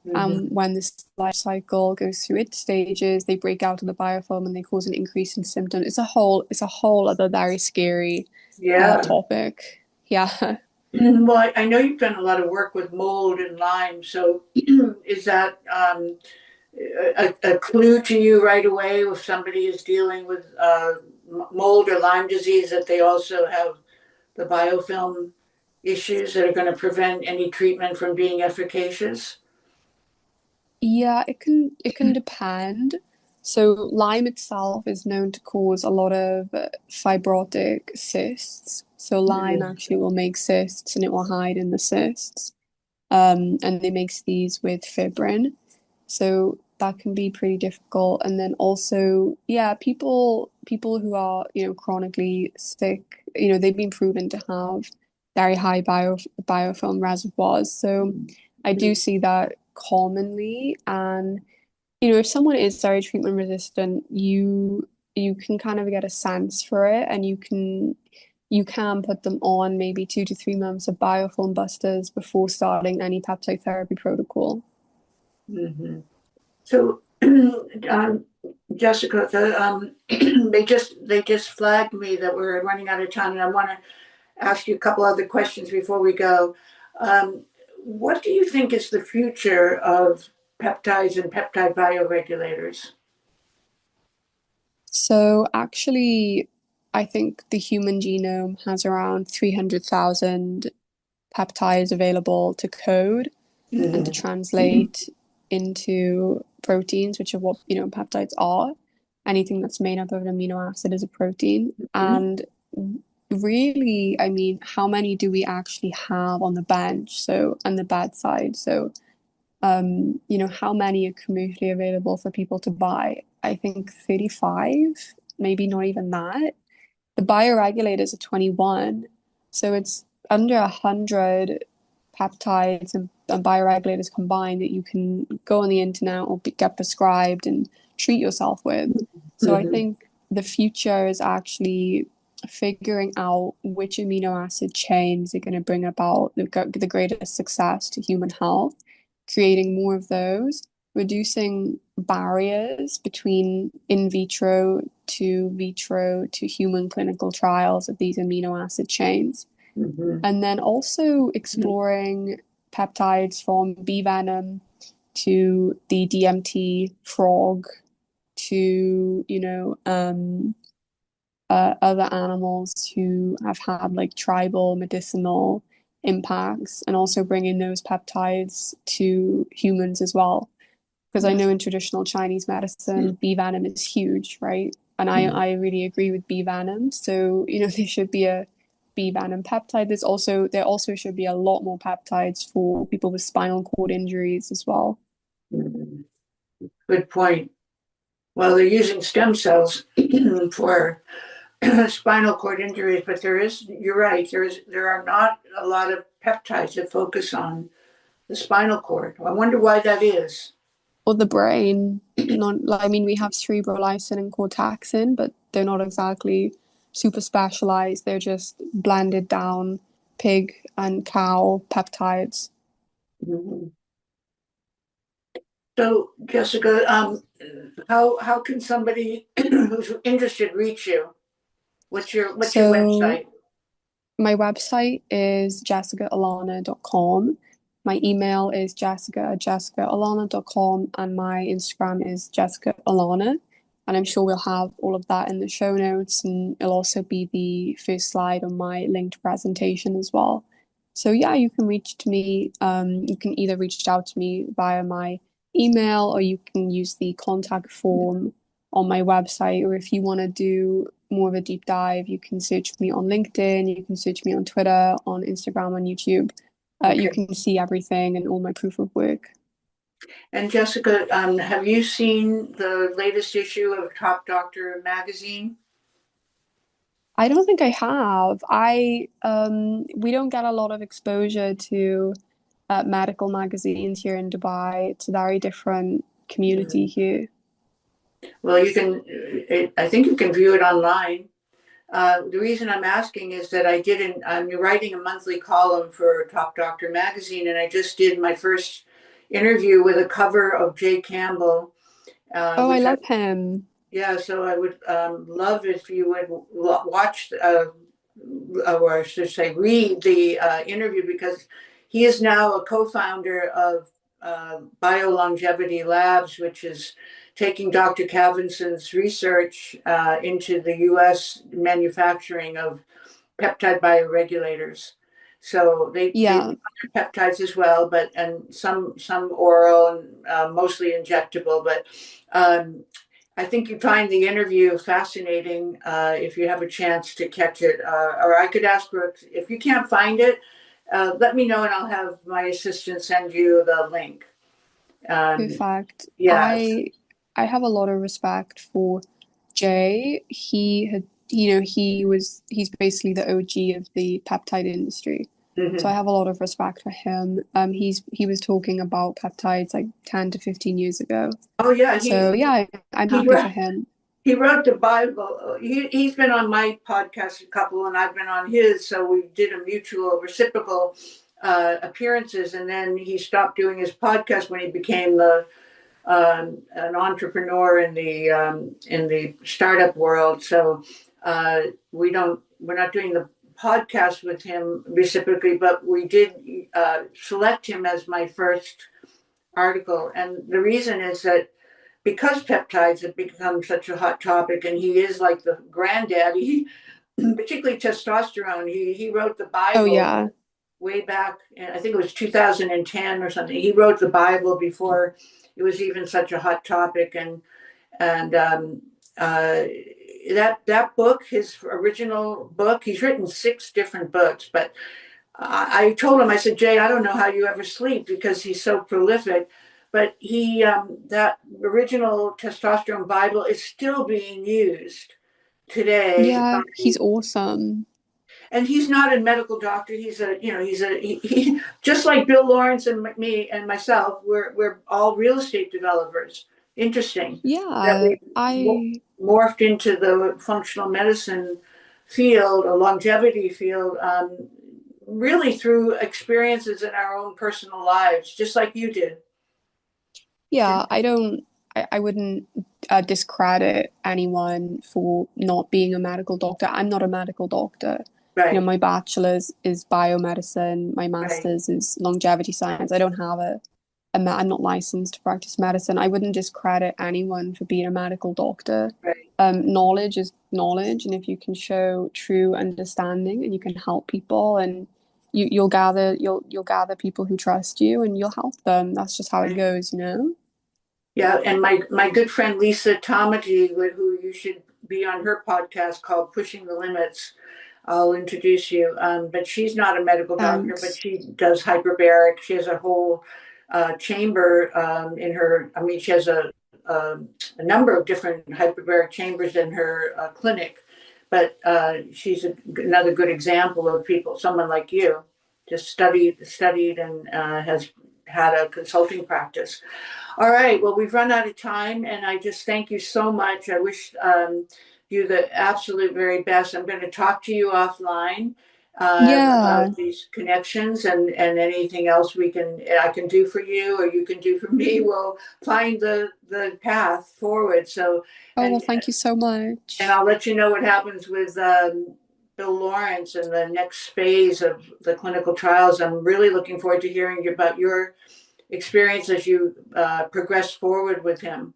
Hmm. When this life cycle goes through its stages, they break out of the biofilm and they cause an increase in symptoms. It's a whole other very scary Yeah. topic. Yeah. Well, I know you've done a lot of work with mold and Lyme, so is that a clue to you right away if somebody is dealing with mold or Lyme disease that they also have the biofilm issues that are going to prevent any treatment from being efficacious? Yeah, it can depend. So Lyme itself is known to cause a lot of fibrotic cysts. So Lyme Mhm. actually will make cysts and it will hide in the cysts. And it makes these with fibrin. So that can be pretty difficult. And then also, yeah, people who are, chronically sick, they've been proven to have very high biofilm reservoirs. So I do see that commonly. And, if someone is very treatment resistant, you can kind of get a sense for it and you can put them on maybe 2 to 3 months of biofilm busters before starting any peptide therapy protocol. Mhm. So, Jessica, they just flagged me that we're running out of time, and I want to ask you a couple other questions before we go. What do you think is the future of peptides and peptide bioregulators? So actually, I think the human genome has around 300,000 peptides available to code and to Mhm. translate into proteins, which are what, peptides are. Anything that's made up of an amino acid is a protein. And really, I mean, how many do we actually have on the bench? So, on the bedside. So, how many are commercially available for people to buy? I think 35, maybe not even that. The bioregulators are 21. So it's under 100 peptides and bioregulators combined that you can go on the internet or get prescribed and treat yourself with. So I Mhm. think the future is actually figuring out which amino acid chains are going to bring about the greatest success to human health, creating more of those, reducing barriers between in vitro to human clinical trials of these amino acid chains. Mhm. And then also exploring peptides from bee venom to the DMT frog to, other animals who have had like tribal medicinal impacts and also bringing those peptides to humans as well. Because I know in traditional Chinese medicine, bee venom is huge, right? And I really agree with bee venom. So, there should be a bee venom peptide. There also should be a lot more peptides for people with spinal cord injuries as well. Mhm. Good point. Well, they're using stem cells for spinal cord injuries, but you're right, there are not a lot of peptides that focus on the spinal cord. I wonder why that is. Or the brain, not like I mean we have cerebral lysin and cortaxin, but they're not exactly super specialized. They're just blended down pig and cow peptides. Mhm. So, Jessica, how can somebody who's interested reach you? What's your So website? my website is jessicaalana.com. My email is jessica@jessicaalana.com, and my Instagram is jessicaalana. And I'm sure we'll have all of that in the show notes, and it'll also be the first slide on my linked presentation as well. So yeah, you can reach to me. You can either reach out to me via my email, or you can use the contact form on my website. Or if you want to do more of a deep dive, you can search me on LinkedIn, you can search me on Twitter, on Instagram, on YouTube. You Okay. can see everything and all my proof of work. And Jessica, have you seen the latest issue of Top Doctor magazine? I don't think I have. We don't get a lot of exposure to medical magazines here in Dubai. It's a very different community Mm. here. Well, you can, I think you can view it online. The reason I'm asking is that I'm writing a monthly column for Top Doctor magazine, and I just did my first interview with a cover of Jay Campbell, Oh, I which I, love him. yeah, so I would love if you would watch, or I should say, read the interview, because he is now a co-founder of BioLongevity Labs, which is taking Dr. Cavinson's research into the U.S. manufacturing of peptide bioregulators. So they do Yeah, other peptides as well, but and some oral and mostly injectable. But I think you find the interview fascinating if you have a chance to catch it. Or I could ask Brooke, if you can't find it, let me know and I'll have my assistant send you the link. Um, perfect. yes. I have a lot of respect for Jay. He had, he's basically the OG of the peptide industry. So I Hmm. have a lot of respect for him. He was talking about peptides like 10 to 15 years ago. Oh yeah, So yeah, I'm he happy for wrote him. he wrote the Bible. He's been on my podcast a couple, and I've been on his. So we did a mutual reciprocal appearances, and then he stopped doing his podcast when he became an entrepreneur in the startup world. So we're not doing the podcast with him reciprocally, but we did select him as my first article, and the reason is that because peptides have become such a hot topic, and he is like the granddaddy, particularly testosterone. He wrote the Oh Bible yeah. way back, I think it was 2010 or something. He wrote the Bible before it was even such a hot topic, and that book, his original book, he's written 6 different books, but I told him, I said, Jay, I don't know how you ever sleep because he's so prolific. But that original testosterone Bible is still being used today Yeah, by, he's awesome. and he's not a medical doctor. He just like Bill Lawrence and me and myself. We're all real estate developers. Interesting that Yeah, we I morphed into the functional medicine field, a longevity field, really through experiences in our own personal lives, just like you did. yeah, I don't I wouldn't discredit anyone for not being a medical doctor. I'm not a medical doctor. Right, My bachelor's is biomedicine, my right, master's is longevity science. I don't have I'm not licensed to practice medicine. I wouldn't discredit anyone for being a medical doctor. right. Knowledge is knowledge, and if you can show true understanding and you can help people, and you'll gather people who trust you, and you'll help them. That's just how it Right. goes. Yeah, and my good friend Lisa Tomati, who you should be on her podcast called Pushing the Limits. I'll introduce you. But she's not a medical doctor, but Thanks. she does hyperbaric. She has a whole chamber in her. I mean, she has a, a number of different hyperbaric chambers in her clinic. But she's another good example of people, someone like you, just studied, and has had a consulting practice. All right. Well, we've run out of time, and I just thank you so much. I wish you the absolute very best. I'm going to talk to you offline Yeah. about these connections, and anything else I can do for you or you can do for me. We'll find the path forward. So, Oh, well, and thank you so and much. I'll let you know what happens with Bill Lawrence and the next phase of the clinical trials. I'm really looking forward to hearing about your experience as you progress forward with him.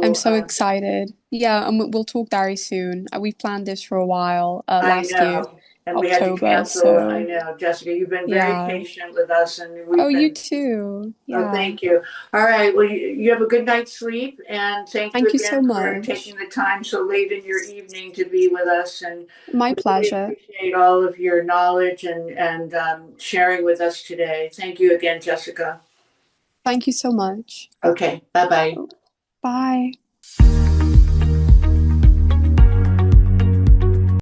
I'm So so excited. Yeah, and we'll talk very soon. We've planned this for a while, I last year, know, and we had to October. cancel. I So know, Jessica, you've been very yeah. patient with us, and Oh, we've you been. too. Oh, Yeah. thank you. All right. Well, you have a good night's sleep, and thank you Thank you again so for much. taking the time so late in your evening to be with us. And My we really pleasure. appreciate all of your knowledge and sharing with us today. Thank you again, Jessica. Thank you so much. Okay. Bye bye. Bye.